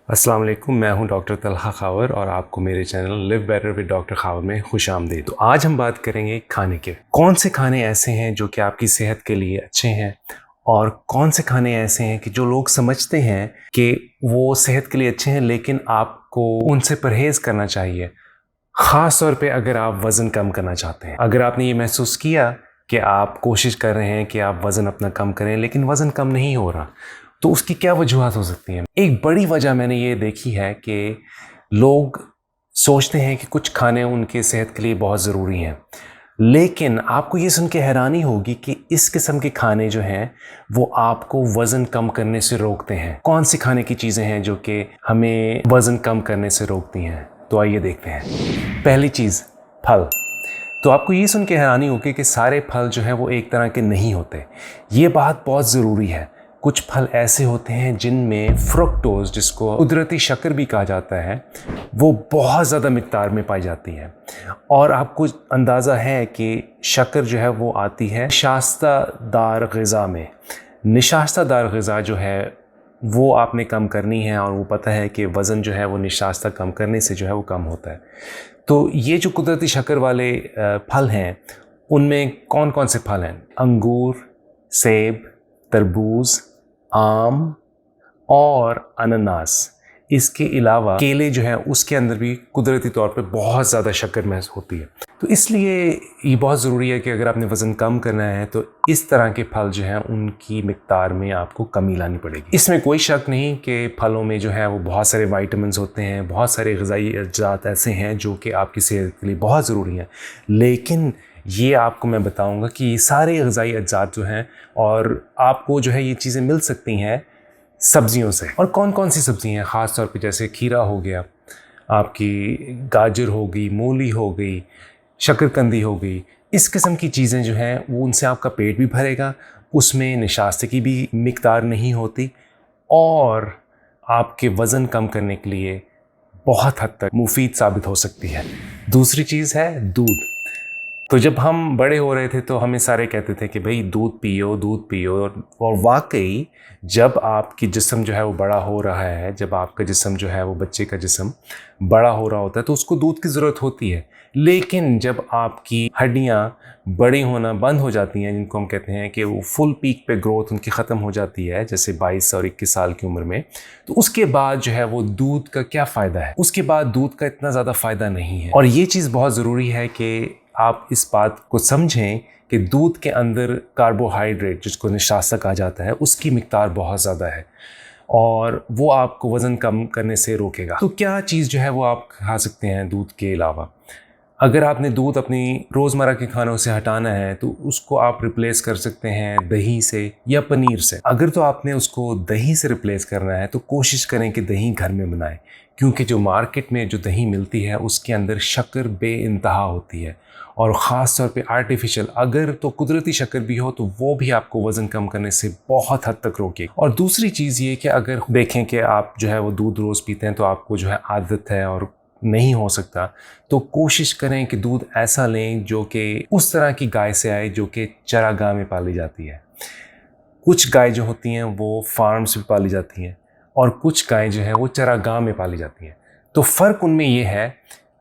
अस्सलाम वालेकुम, मैं हूं डॉक्टर तलहा खावर और आपको मेरे channel live better with doctor Khawar में खुश आमदीद। तो आज हम बात करेंगे खाने के। कौन से खाने ऐसे हैं जो कि आपकी सेहत के लिए अच्छे हैं और कौन से खाने ऐसे हैं कि जो लोग समझते हैं कि वो सेहत के लिए अच्छे हैं लेकिन आपको उनसे परहेज़ करना चाहिए। ख़ास तौर पे अगर आप वज़न कम करना चाहते हैं। अगर आपने ये महसूस किया कि आप कोशिश कर रहे हैं कि आप वज़न अपना कम करें लेकिन वज़न कम नहीं हो रहा, तो उसकी क्या वजूहत हो सकती हैं? एक बड़ी वजह मैंने ये देखी है कि लोग सोचते हैं कि कुछ खाने उनके सेहत के लिए बहुत ज़रूरी हैं, लेकिन आपको ये सुन के हैरानी होगी कि इस किस्म के खाने जो हैं वो आपको वज़न कम करने से रोकते हैं। कौन सी खाने की चीज़ें हैं जो कि हमें वज़न कम करने से रोकती हैं? तो आइए देखते हैं। पहली चीज़, फल। तो आपको ये सुन के हैरानी होगी कि सारे फल जो हैं वो एक तरह के नहीं होते। ये बात बहुत ज़रूरी है। कुछ फल ऐसे होते हैं जिनमें फ्रुक्टोज, जिसको कुदरती शक्कर भी कहा जाता है, वो बहुत ज़्यादा मिक़दार में पाई जाती है। और आपको अंदाज़ा है कि शक्कर जो है वो आती है निशास्तदार ग़िज़ा में। निशास्तदार ग़िज़ा जो है वो आपने कम करनी है और वो पता है कि वज़न जो है वो निशास्ता कम करने से जो है वो कम होता है। तो ये जो कुदरती शक्कर वाले फल हैं, उनमें कौन कौन से फल हैं? अंगूर, सेब, तरबूज, आम और अनानास। इसके अलावा केले जो है उसके अंदर भी कुदरती तौर पे बहुत ज़्यादा शक्कर महसूस होती है। तो इसलिए ये बहुत ज़रूरी है कि अगर आपने वज़न कम करना है तो इस तरह के फल जो हैं उनकी मिक़दार में आपको कमी लानी पड़ेगी। इसमें कोई शक नहीं कि फलों में जो है वो बहुत सारे विटामिन्स होते हैं, बहुत सारे ग़िज़ाई अज्जात ऐसे हैं जो कि आपकी सेहत के लिए बहुत ज़रूरी हैं। लेकिन ये आपको मैं बताऊंगा कि ये सारे ग़िज़ाई अज्जात जो हैं और आपको जो है ये चीज़ें मिल सकती हैं सब्जियों से। और कौन कौन सी सब्ज़ी हैं? ख़ास तौर पे जैसे खीरा हो गया, आपकी गाजर हो गई, मूली हो गई, शकरकंदी हो गई। इस किस्म की चीज़ें जो हैं वो उनसे आपका पेट भी भरेगा, उसमें निशास्ते की भी मिक़दार नहीं होती और आपके वज़न कम करने के लिए बहुत हद तक मुफीद साबित हो सकती है। दूसरी चीज़ है दूध। तो जब हम बड़े हो रहे थे तो हमें सारे कहते थे कि भाई दूध पियो, दूध पियो। और वाकई जब आपकी जिस्म जो है वो बड़ा हो रहा है, जब आपका जिस्म जो है वो बच्चे का जिस्म बड़ा हो रहा होता है तो उसको दूध की ज़रूरत होती है। लेकिन जब आपकी हड्डियाँ बड़ी होना बंद हो जाती हैं, जिनको हम कहते हैं कि वो फुल पीक पे ग्रोथ उनकी ख़त्म हो जाती है, जैसे 22 और 21 साल की उम्र में, तो उसके बाद जो है वो दूध का क्या फ़ायदा है? उसके बाद दूध का इतना ज़्यादा फ़ायदा नहीं है। और ये चीज़ बहुत ज़रूरी है कि आप इस बात को समझें कि दूध के अंदर कार्बोहाइड्रेट, जिसको निशास्ता कहा जाता है, उसकी मिक़दार बहुत ज़्यादा है और वो आपको वज़न कम करने से रोकेगा। तो क्या चीज़ जो है वो आप खा सकते हैं दूध के अलावा? अगर आपने दूध अपनी रोज़मर्रा के खानों से हटाना है तो उसको आप रिप्लेस कर सकते हैं दही से या पनीर से। अगर तो आपने उसको दही से रिप्लेस करना है तो कोशिश करें कि दही घर में बनाएं, क्योंकि जो मार्केट में जो दही मिलती है उसके अंदर शक्कर बेइंतहा होती है और ख़ास तौर पे आर्टिफिशियल। अगर तो कुदरती शक्कर भी हो तो वो भी आपको वज़न कम करने से बहुत हद तक रोके। और दूसरी चीज़ ये कि अगर देखें कि आप जो है वो दूध रोज़ पीते हैं तो आपको जो है आदत है और नहीं हो सकता, तो कोशिश करें कि दूध ऐसा लें जो कि उस तरह की गाय से आए जो कि चरागाह में पाली जाती है। कुछ गाय जो होती हैं वो फार्म्स में पाली जाती हैं और कुछ गाय जो है वो चरागाह में पाली जाती हैं। तो फ़र्क उनमें ये है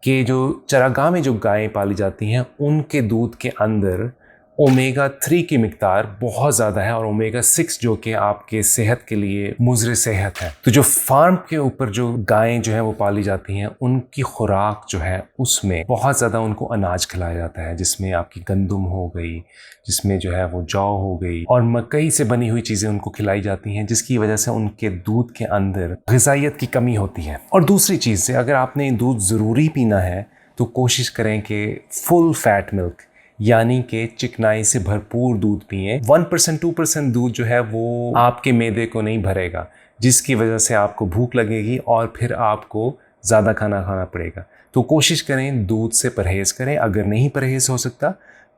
कि जो चरागाह में जो गायें पाली जाती हैं उनके दूध के अंदर ओमेगा 3 की मिक़दार बहुत ज़्यादा है और ओमेगा 6 जो कि आपके सेहत के लिए मुज़र सेहत है। तो जो फार्म के ऊपर जो गायें जो हैं वो पाली जाती हैं उनकी खुराक जो है उसमें बहुत ज़्यादा उनको अनाज खिलाया जाता है, जिसमें आपकी गंदम हो गई, जिसमें जो है वो जौ हो गई और मकई से बनी हुई चीज़ें उनको खिलाई जाती हैं, जिसकी वजह से उनके दूध के अंदर ग़िज़ाइयत की कमी होती है। और दूसरी चीज़ से अगर आपने दूध ज़रूरी पीना है तो कोशिश करें कि फुल फैट मिल्क यानी कि चिकनाई से भरपूर दूध पिएं। 1% 2% दूध जो है वो आपके मैदे को नहीं भरेगा, जिसकी वजह से आपको भूख लगेगी और फिर आपको ज़्यादा खाना खाना पड़ेगा। तो कोशिश करें दूध से परहेज़ करें। अगर नहीं परहेज़ हो सकता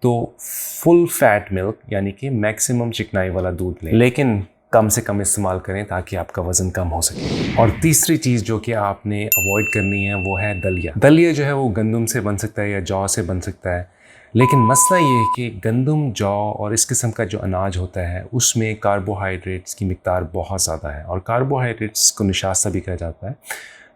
तो फुल फैट मिल्क यानी कि मैक्सिमम चिकनाई वाला दूध लें, लेकिन कम से कम इस्तेमाल करें ताकि आपका वज़न कम हो सके। और तीसरी चीज़ जो कि आपने अवॉइड करनी है वो है दलिया। दलिया जो है वो गंदम से बन सकता है या जौ से बन सकता है। लेकिन मसला ये है कि गंदम, जौ और इस किस्म का जो अनाज होता है उसमें कार्बोहाइड्रेट्स की मिक़दार बहुत ज़्यादा है, और कार्बोहाइड्रेट्स को निशास्ता भी कहा जाता है,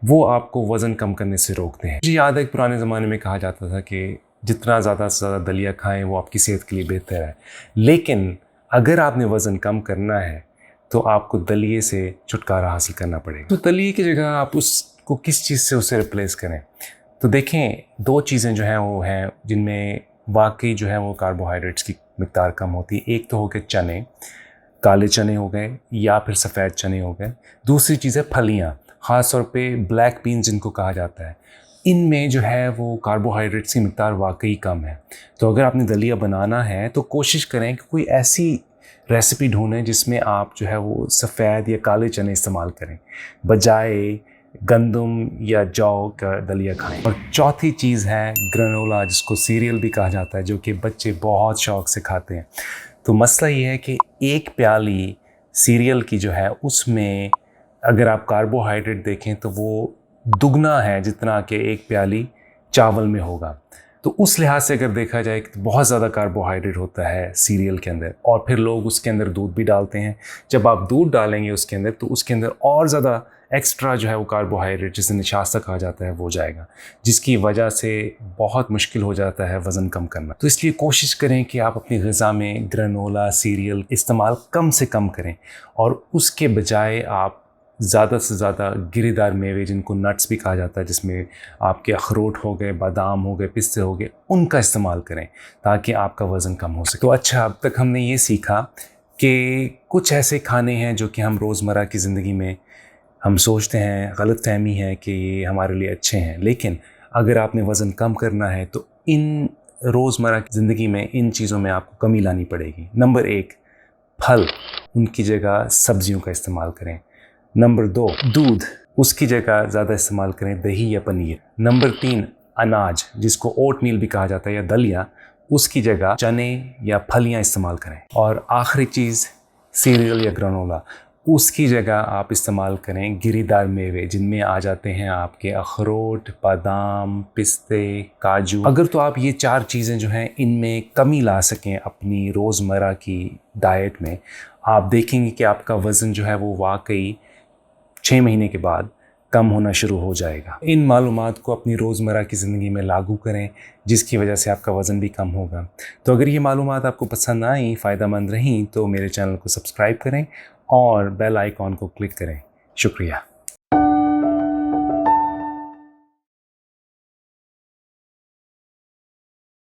वो आपको वज़न कम करने से रोकते हैं। मुझे याद है कि पुराने ज़माने में कहा जाता था कि जितना ज़्यादा से ज़्यादा दलिया खाएं वो आपकी सेहत के लिए बेहतर है। लेकिन अगर आपने वज़न कम करना है तो आपको दलिए से छुटकारा हासिल करना पड़ेगा। तो दलिए की जगह आप उसको किस चीज़ से उसे रिप्लेस करें? तो देखें, दो चीज़ें जो हैं वो हैं जिनमें वाकई जो है वो कार्बोहाइड्रेट्स की मिक़दार कम होती है। एक तो हो गए चने, काले चने हो गए या फिर सफ़ेद चने हो गए। दूसरी चीज़ है फलियाँ, ख़ास तौर पे ब्लैक बीन्स जिनको कहा जाता है। इनमें जो है वो कार्बोहाइड्रेट्स की मिक़दार वाकई कम है। तो अगर आपने दलिया बनाना है तो कोशिश करें कि कोई ऐसी रेसिपी ढूंढें जिसमें आप जो है वो सफ़ेद या काले चने इस्तेमाल करें, बजाय गंदम या जौ का दलिया खाएं। और चौथी चीज़ है ग्रेनोला, जिसको सीरियल भी कहा जाता है, जो कि बच्चे बहुत शौक़ से खाते हैं। तो मसला ये है कि एक प्याली सीरियल की जो है उसमें अगर आप कार्बोहाइड्रेट देखें तो वो दुगना है जितना कि एक प्याली चावल में होगा। तो उस लिहाज से अगर देखा जाए कि बहुत ज़्यादा कार्बोहाइड्रेट होता है सीरियल के अंदर, और फिर लोग उसके अंदर दूध भी डालते हैं। जब आप दूध डालेंगे उसके अंदर तो उसके अंदर और ज़्यादा एक्स्ट्रा जो है वो कार्बोहाइड्रेट, जिसे निशास्ता कहा जाता है, वो जाएगा, जिसकी वजह से बहुत मुश्किल हो जाता है वज़न कम करना। तो इसलिए कोशिश करें कि आप अपनी ग़िज़ा में ग्रेनोला, सीरियल इस्तेमाल कम से कम करें, और उसके बजाय आप ज़्यादा से ज़्यादा गिरीदार मेवे, जिनको नट्स भी कहा जाता है, जिसमें आपके अखरोट हो गए, बादाम हो गए, पिस्ते हो गए, उनका इस्तेमाल करें ताकि आपका वज़न कम हो सके। तो अच्छा, अब तक हमने ये सीखा कि कुछ ऐसे खाने हैं जो कि हम रोज़मर्रा की ज़िंदगी में हम सोचते हैं, गलतफ़हमी है कि ये हमारे लिए अच्छे हैं, लेकिन अगर आपने वज़न कम करना है तो इन रोज़मर्रा की ज़िंदगी में इन चीज़ों में आपको कमी लानी पड़ेगी। नंबर 1, फल, उनकी जगह सब्जियों का इस्तेमाल करें। नंबर 2, दूध, उसकी जगह ज़्यादा इस्तेमाल करें दही या पनीर। नंबर 3, अनाज, जिसको ओट मील भी कहा जाता है या दलिया, उसकी जगह चने या फलियाँ इस्तेमाल करें। और आखिरी चीज़, सीरियल या ग्रेनोला, उसकी जगह आप इस्तेमाल करें गिरीदार मेवे, जिनमें आ जाते हैं आपके अखरोट, बादाम, पिस्ते, काजू। अगर तो आप ये 4 चीज़ें जो हैं इनमें कमी ला सकें अपनी रोज़मर्रा की डाइट में, आप देखेंगे कि आपका वज़न जो है वो वाकई 6 महीने के बाद कम होना शुरू हो जाएगा। इन मालूमात को अपनी रोज़मर्रा की ज़िंदगी में लागू करें, जिसकी वजह से आपका वज़न भी कम होगा। तो अगर ये मालूमात आपको पसंद आई, फ़ायदेमंद रहीं, तो मेरे चैनल को सब्सक्राइब करें और बेल आइकॉन को क्लिक करें। शुक्रिया।